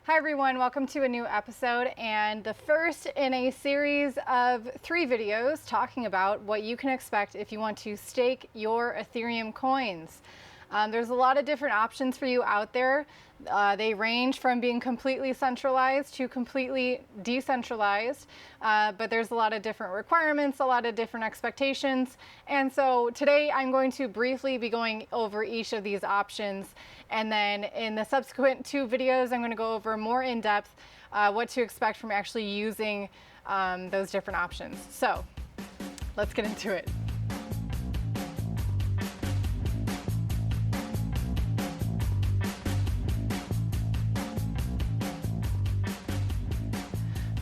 Hi everyone, welcome to a new episode and the first in a series of 3 videos talking about what you can expect if you want to stake your Ethereum coins. There's a lot of different options for you out there. They range from being completely centralized to completely decentralized, but there's a lot of different requirements, a lot of different expectations. And so today I'm going to briefly be going over each of these options. And then in the subsequent 2 videos, I'm going to go over more in depth what to expect from actually using those different options. So let's get into it.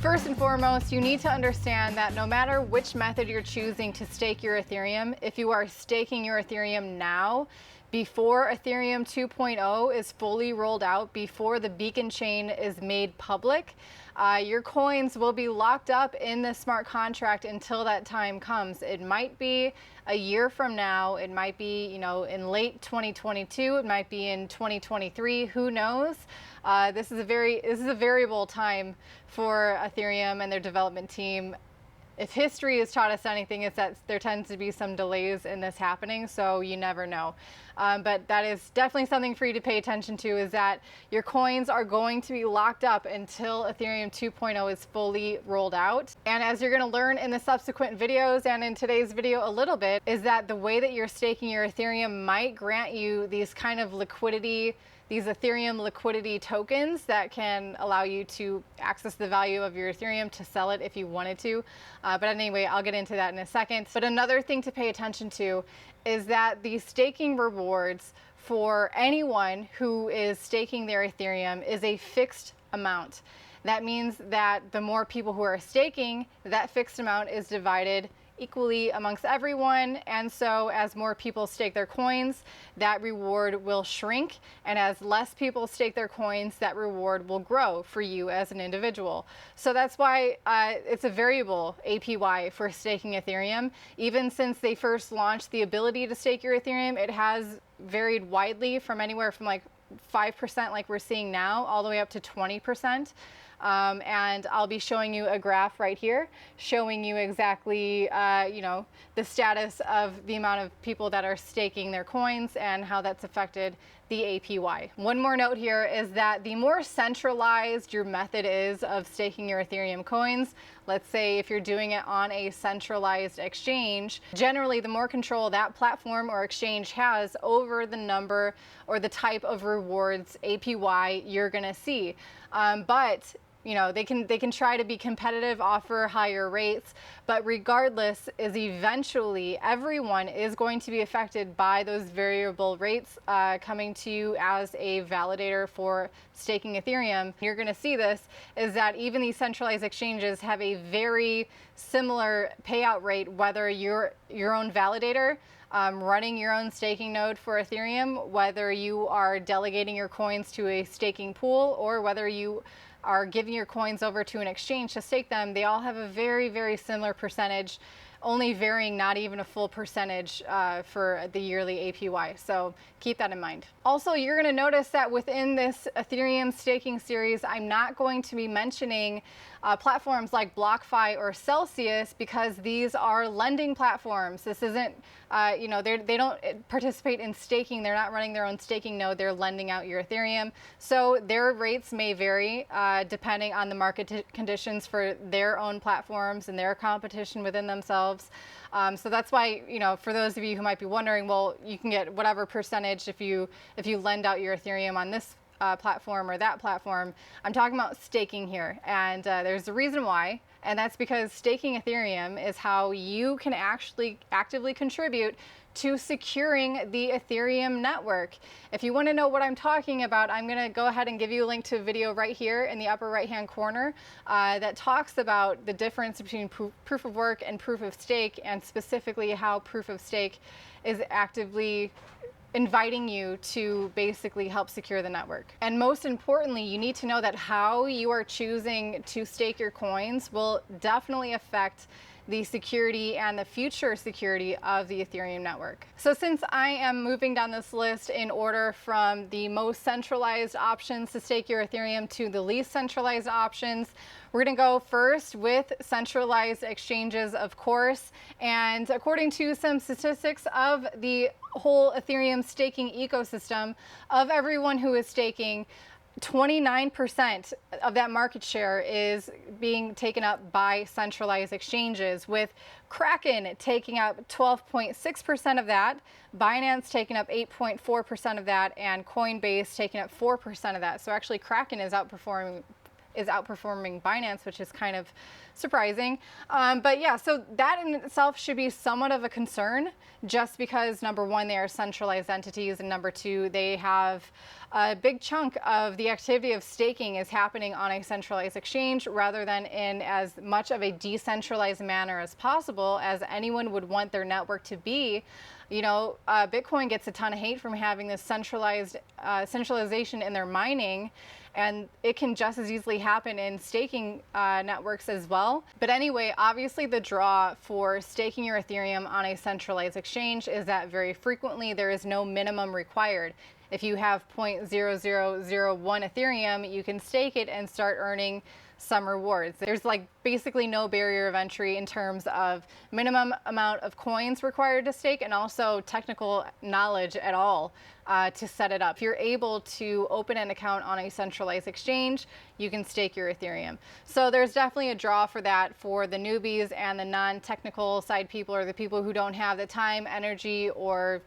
First and foremost, you need to understand that no matter which method you're choosing to stake your Ethereum, if you are staking your Ethereum now, before Ethereum 2.0 is fully rolled out, before the beacon chain is made public, your coins will be locked up in the smart contract until that time comes. It might be a year from now, it might be, in late 2022, it might be in 2023, who knows? This is a variable time for Ethereum and their development team. If history has taught us anything, it's that there tends to be some delays in this happening, so you never know. But that is definitely something for you to pay attention to, is that your coins are going to be locked up until Ethereum 2.0 is fully rolled out. And as you're going to learn in the subsequent videos and in today's video a little bit, is that the way that you're staking your Ethereum might grant you these kind of liquidity, these Ethereum liquidity tokens that can allow you to access the value of your Ethereum to sell it if you wanted to. But anyway, I'll get into that in a second. But another thing to pay attention to is that the staking rewards for anyone who is staking their Ethereum is a fixed amount. That means that the more people who are staking, that fixed amount is divided equally amongst everyone, and so as more people stake their coins, that reward will shrink, and as less people stake their coins, that reward will grow for you as an individual. So that's why it's a variable APY for staking Ethereum. Even since they first launched the ability to stake your Ethereum, it has varied widely from anywhere from like 5% like we're seeing now all the way up to 20%. And I'll be showing you a graph right here showing you exactly the status of the amount of people that are staking their coins and how that's affected the APY. One more note here is that the more centralized your method is of staking your Ethereum coins, let's say if you're doing it on a centralized exchange, generally the more control that platform or exchange has over the number or the type of rewards APY you're gonna see. But they can try to be competitive, offer higher rates, but regardless, is eventually everyone is going to be affected by those variable rates coming to you as a validator for staking Ethereum. You're going to see this is that even these centralized exchanges have a very similar payout rate, whether you're your own validator, running your own staking node for Ethereum, whether you are delegating your coins to a staking pool, or whether you are giving your coins over to an exchange to stake them. They all have a very, very similar percentage, only varying not even a full percentage for the yearly APY. So keep that in mind. Also, you're going to notice that within this Ethereum staking series, I'm not going to be mentioning platforms like BlockFi or Celsius because these are lending platforms. This isn't, they don't participate in staking. They're not running their own staking node. They're lending out your Ethereum. So their rates may vary depending on the market conditions for their own platforms and their competition within themselves. So that's why, for those of you who might be wondering, well, you can get whatever percentage if you lend out your Ethereum on this platform or that platform. I'm talking about staking here, and there's a reason why, and that's because staking Ethereum is how you can actually actively contribute to securing the Ethereum network. If you want to know what I'm talking about, I'm going to go ahead and give you a link to a video right here in the upper right hand corner that talks about the difference between proof of work and proof of stake, and specifically how proof of stake is actively inviting you to basically help secure the network. And most importantly, you need to know that how you are choosing to stake your coins will definitely affect the security and the future security of the Ethereum network. So since I am moving down this list in order from the most centralized options to stake your Ethereum to the least centralized options, we're going to go first with centralized exchanges, of course. And according to some statistics of the whole Ethereum staking ecosystem, of everyone who is staking, 29% of that market share is being taken up by centralized exchanges, with Kraken taking up 12.6% of that, Binance taking up 8.4% of that, and Coinbase taking up 4% of that. So actually Kraken is outperforming Binance, which is kind of surprising. But yeah, so that in itself should be somewhat of a concern, just because number one, they are centralized entities, and number two, they have a big chunk of the activity of staking is happening on a centralized exchange rather than in as much of a decentralized manner as possible as anyone would want their network to be. You know, Bitcoin gets a ton of hate from having this centralization in their mining, and it can just as easily happen in staking networks as well. But anyway, obviously the draw for staking your Ethereum on a centralized exchange is that very frequently there is no minimum required. If you have 0.0001 Ethereum, you can stake it and start earning some rewards. There's like basically no barrier of entry in terms of minimum amount of coins required to stake, and also technical knowledge at all to set it up. If you're able to open an account on a centralized exchange, you can stake your Ethereum. So there's definitely a draw for that for the newbies and the non-technical side people, or the people who don't have the time, energy, or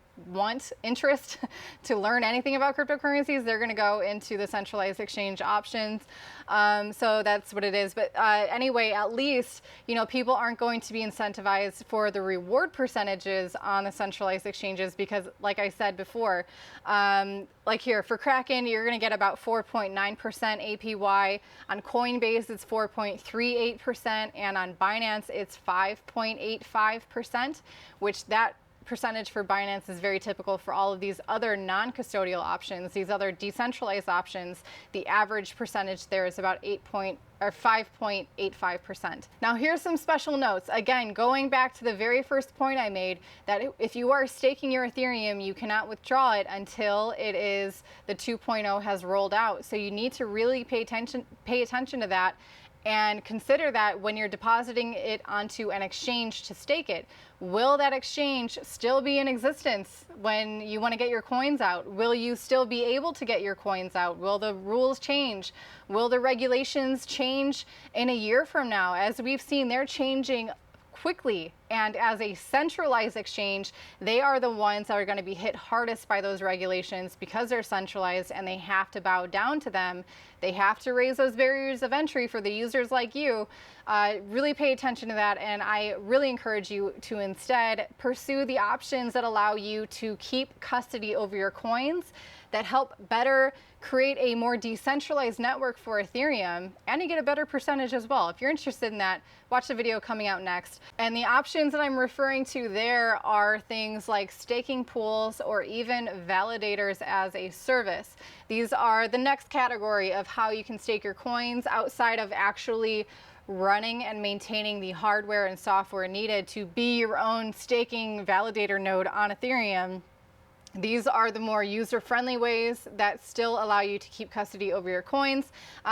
interest to learn anything about cryptocurrencies. They're going to go into the centralized exchange options. So that's what it is. But anyway, at least, you know, people aren't going to be incentivized for the reward percentages on the centralized exchanges, because like I said before, like here for Kraken, you're going to get about 4.9% APY. On Coinbase, it's 4.38%, and on Binance, it's 5.85%, which that percentage for Binance is very typical for all of these other non-custodial options, these other decentralized options. The average percentage there is about 5.85%. Now here's some special notes. Again, going back to the very first point I made, that if you are staking your Ethereum, you cannot withdraw it until it is the 2.0 has rolled out. So you need to really pay attention to that, and consider that when you're depositing it onto an exchange to stake it. Will that exchange still be in existence when you want to get your coins out? Will you still be able to get your coins out? Will the rules change? Will the regulations change in a year from now? As we've seen, they're changing quickly, and as a centralized exchange, they are the ones that are going to be hit hardest by those regulations because they're centralized and they have to bow down to them. They have to raise those barriers of entry for the users like you. Really pay attention to that, and I really encourage you to instead pursue the options that allow you to keep custody over your coins, that help better create a more decentralized network for Ethereum, and you get a better percentage as well. If you're interested in that, watch the video coming out next. And the options that I'm referring to there are things like staking pools or even validators as a service. These are the next category of how you can stake your coins outside of actually running and maintaining the hardware and software needed to be your own staking validator node on Ethereum. These are the more user-friendly ways that still allow you to keep custody over your coins.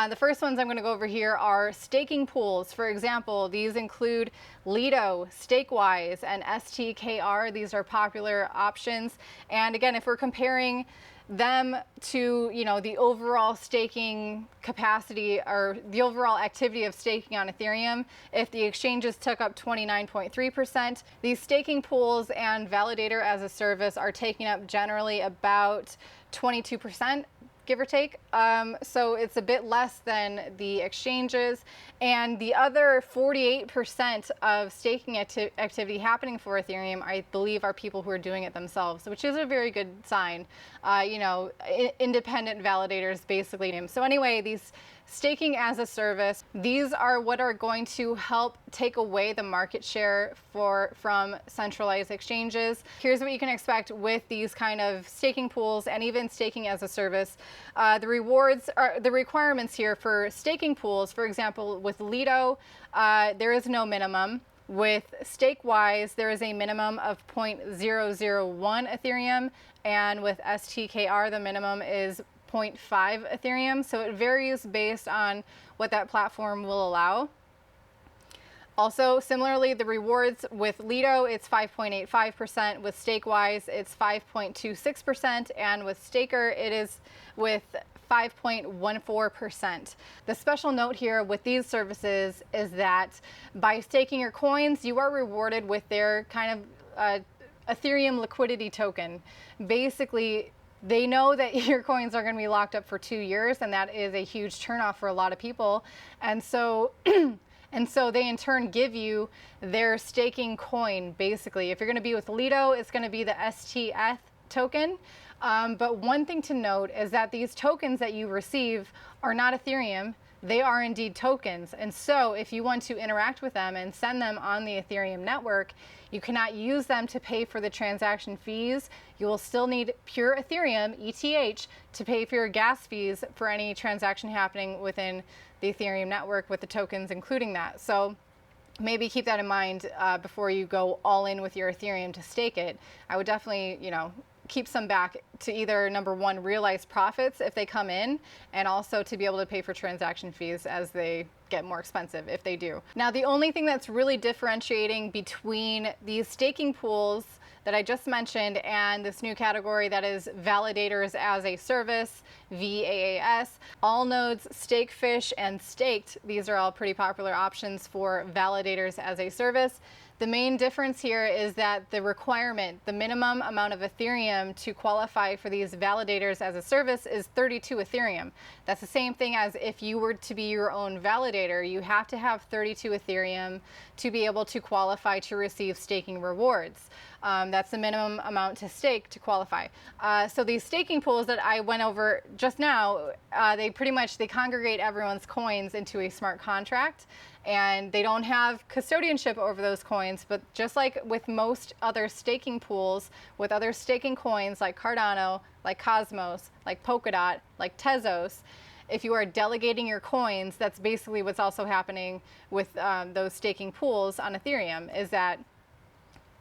The first ones I'm going to go over here are staking pools. For example, these include Lido, Stakewise, and STKR. These are popular options. And again, if we're comparing them to, you know, the overall staking capacity or the overall activity of staking on Ethereum, if the exchanges took up 29.3%, these staking pools and validator as a service are taking up generally about 22%, give or take. So it's a bit less than the exchanges. And the other 48% of staking activity happening for Ethereum, I believe, are people who are doing it themselves, which is a very good sign. You know, independent validators, basically. So anyway, these staking as a service, these are what are going to help take away the market share from centralized exchanges. Here's what you can expect with these kind of staking pools and even staking as a service. The requirements here for staking pools, for example, with Lido, there is no minimum. With stake-wise, there is a minimum of 0.001 Ethereum, and with STKR, the minimum is 0.5 Ethereum. So it varies based on what that platform will allow. Also, similarly, the rewards with Lido, it's 5.85%. With StakeWise, it's 5.26%. And with Staker, it is with 5.14%. The special note here with these services is that by staking your coins, you are rewarded with their kind of Ethereum liquidity token. Basically, they know that your coins are going to be locked up for 2 years, and that is a huge turnoff for a lot of people. And so and so they in turn give you their staking coin. Basically, if you're going to be with Lido, it's going to be the STF token. But one thing to note is that these tokens that you receive are not Ethereum. They are indeed tokens. And so if you want to interact with them and send them on the Ethereum network, you cannot use them to pay for the transaction fees. You will still need pure Ethereum, ETH, to pay for your gas fees for any transaction happening within the Ethereum network with the tokens including that. So maybe keep that in mind before you go all in with your Ethereum to stake it. I would definitely, keep some back to either, number one, realize profits if they come in, and also to be able to pay for transaction fees as they get more expensive, if they do. Now, the only thing that's really differentiating between these staking pools that I just mentioned and this new category that is Validators as a Service, VaaS, all nodes, Stakefish, and Staked. These are all pretty popular options for Validators as a Service. The main difference here is that the requirement, the minimum amount of Ethereum to qualify for these Validators as a Service is 32 Ethereum. That's the same thing as if you were to be your own validator. You have to have 32 Ethereum to be able to qualify to receive staking rewards. That's the minimum amount to stake to qualify. So these staking pools that I went over just now, they congregate everyone's coins into a smart contract, and they don't have custodianship over those coins. But just like with most other staking pools, with other staking coins like Cardano, like Cosmos, like Polkadot, like Tezos, if you are delegating your coins, that's basically what's also happening with those staking pools on Ethereum, is that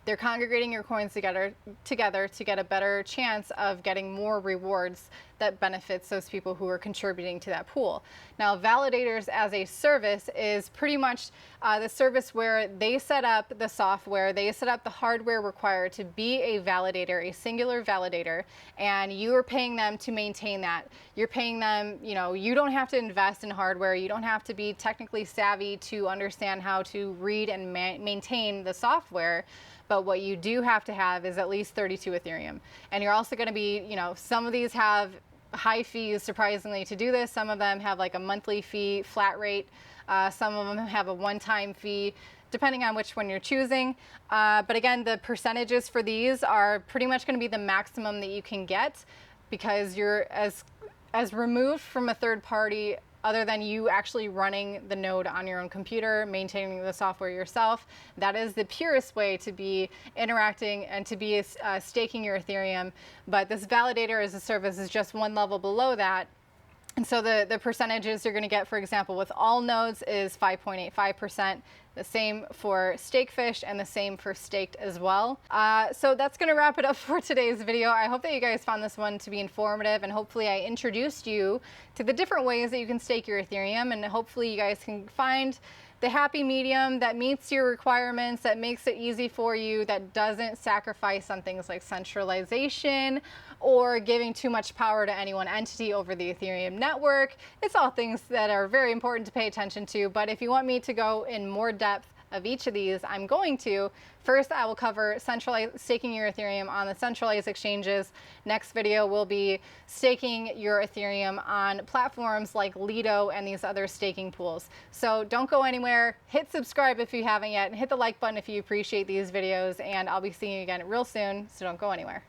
they're congregating your coins together to get a better chance of getting more rewards that benefits those people who are contributing to that pool. Now, Validators as a Service is pretty much the service where they set up the software, they set up the hardware required to be a validator, a singular validator, and you are paying them to maintain that. You're paying them, you don't have to invest in hardware, you don't have to be technically savvy to understand how to read and maintain the software. But what you do have to have is at least 32 Ethereum. And you're also going to be, some of these have high fees, surprisingly, to do this. Some of them have like a monthly fee, flat rate. Some of them have a one-time fee, depending on which one you're choosing. But again, the percentages for these are pretty much going to be the maximum that you can get, because you're as removed from a third party other than you actually running the node on your own computer, maintaining the software yourself. That is the purest way to be interacting and to be staking your Ethereum. But this Validator as a Service is just one level below that. And so the percentages you're going to get, for example, with all nodes is 5.85%. The same for Stakefish and the same for Staked as well. So that's going to wrap it up for today's video. I hope that you guys found this one to be informative, and hopefully I introduced you to the different ways that you can stake your Ethereum, and hopefully you guys can find the happy medium that meets your requirements, that makes it easy for you, that doesn't sacrifice on things like centralization or giving too much power to any one entity over the Ethereum network. It's all things that are very important to pay attention to, but if you want me to go in more depth of each of these, I'm going to. First, I will cover staking your Ethereum on the centralized exchanges. Next video will be staking your Ethereum on platforms like Lido and these other staking pools. So don't go anywhere. Hit subscribe if you haven't yet, and hit the like button if you appreciate these videos, and I'll be seeing you again real soon, so don't go anywhere.